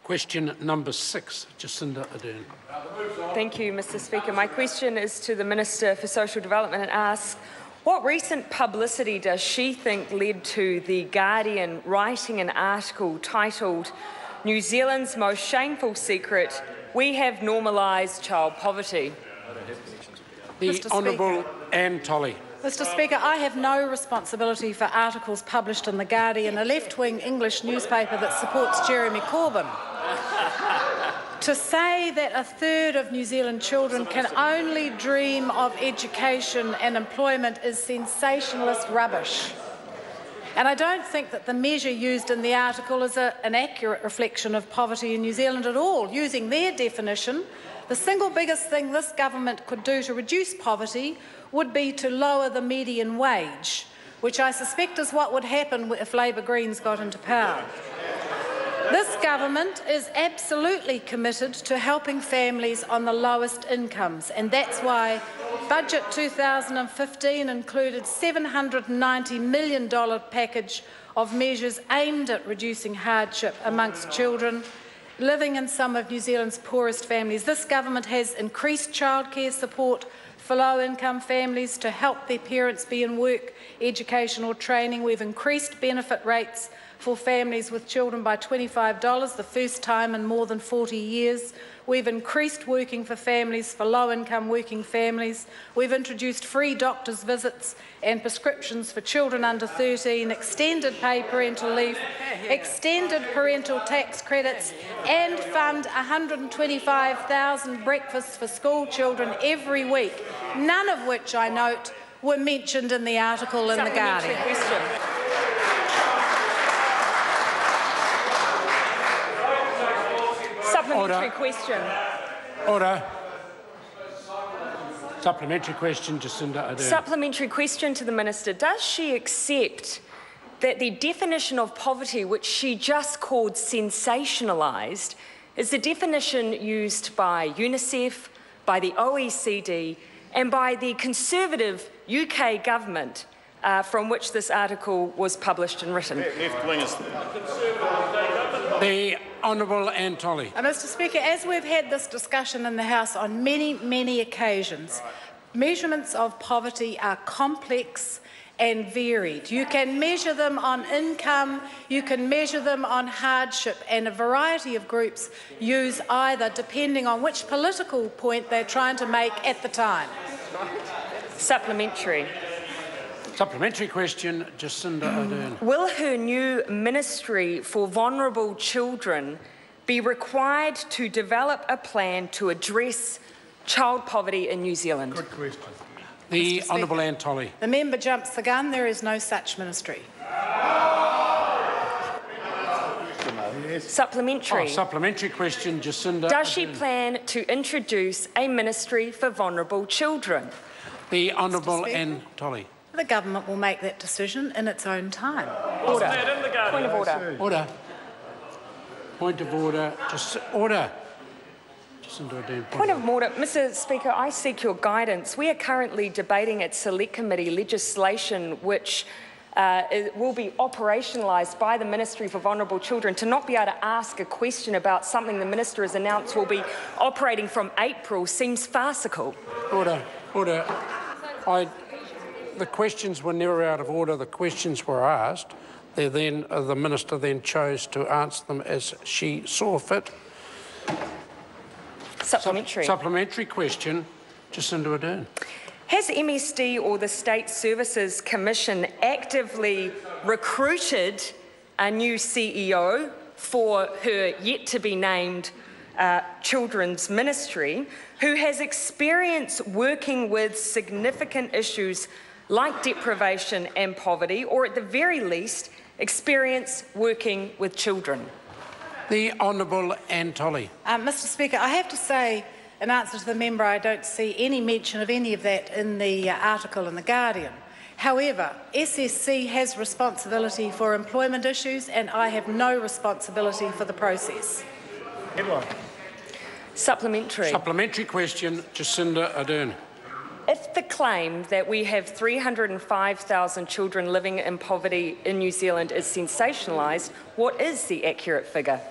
Question number 6, Jacinda Ardern. Thank you, Mr Speaker. My question is to the Minister for Social Development and asks, what recent publicity does she think led to The Guardian writing an article titled "New Zealand's Most Shameful Secret, We Have Normalised Child Poverty"? The Honourable Anne Tolley. Mr Speaker, I have no responsibility for articles published in The Guardian, a left-wing English newspaper that supports Jeremy Corbyn. To say that a third of New Zealand children can only dream of education and employment is sensationalist rubbish. And I don't think that the measure used in the article is an accurate reflection of poverty in New Zealand at all. Using their definition, the single biggest thing this government could do to reduce poverty would be to lower the median wage, which I suspect is what would happen if Labour Greens got into power. This government is absolutely committed to helping families on the lowest incomes, and that's why Budget 2015 included $790 million package of measures aimed at reducing hardship amongst children living in some of New Zealand's poorest families. This government has increased childcare support for low-income families to help their parents be in work, education or training. We've increased benefit rates for families with children by $25, the first time in more than 40 years. We've increased working for families, for low-income working families. We've introduced free doctors' visits and prescriptions for children under 13, extended paid parental leave, extended parental tax credits, and fund 125,000 breakfasts for school children every week, none of which, I note, were mentioned in the article in The Guardian. Supplementary question. Order. Supplementary question, Jacinda Ardern. Supplementary question to the Minister. Does she accept that the definition of poverty, which she just called sensationalised, is the definition used by UNICEF, by the OECD and by the Conservative UK government from which this article was published and written? The Honourable Anne Tolley. Mr Speaker, as we've had this discussion in the House on many occasions, measurements of poverty are complex and varied. You can measure them on income, you can measure them on hardship, and a variety of groups use either depending on which political point they're trying to make at the time. Supplementary. Supplementary question, Jacinda Ardern. Will her new Ministry for Vulnerable Children be required to develop a plan to address child poverty in New Zealand? Good question. The Honourable Anne Tolley. The member jumps the gun. There is no such ministry. Supplementary. Supplementary question, Jacinda Does she Ardern. plan to introduce a Ministry for Vulnerable Children? The Honourable Anne Tolley. The government will make that decision in its own time. Order. Point of order. Order. Point of order. Order. Point of order. Mr Speaker, I seek your guidance. We are currently debating at Select Committee legislation which will be operationalised by the Ministry for Vulnerable Children. To not be able to ask a question about something the Minister has announced will be operating from April seems farcical. Order. Order. The questions were never out of order. The questions were asked. The Minister then chose to answer them as she saw fit. Supplementary. Supplementary question, Jacinda Ardern. Has MSD or the State Services Commission actively recruited a new CEO for her yet-to-be-named Children's Ministry, who has experience working with significant issues like deprivation and poverty, or at the very least, experience working with children? The Honourable Anne Tolley. Mr Speaker, I have to say, in answer to the member, I don't see any mention of any of that in the article in The Guardian. However, SSC has responsibility for employment issues, and I have no responsibility for the process. Supplementary. Supplementary question, Jacinda Ardern. If the claim that we have 305,000 children living in poverty in New Zealand is sensationalised, what is the accurate figure?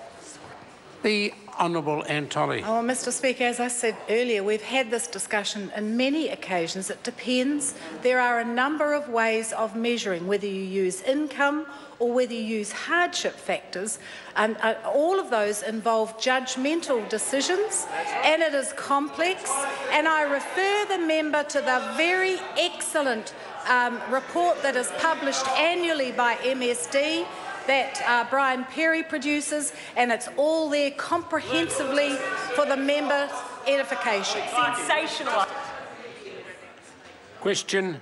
The Honourable Anne Tolley. Oh, Mr. Speaker, as I said earlier, we've had this discussion on many occasions. It depends. There are a number of ways of measuring whether you use income or whether you use hardship factors, and all of those involve judgmental decisions, and it is complex. And I refer the member to the very excellent report that is published annually by MSD that Brian Perry produces, and it's all there comprehensively for the member's edification. Sensational. Question.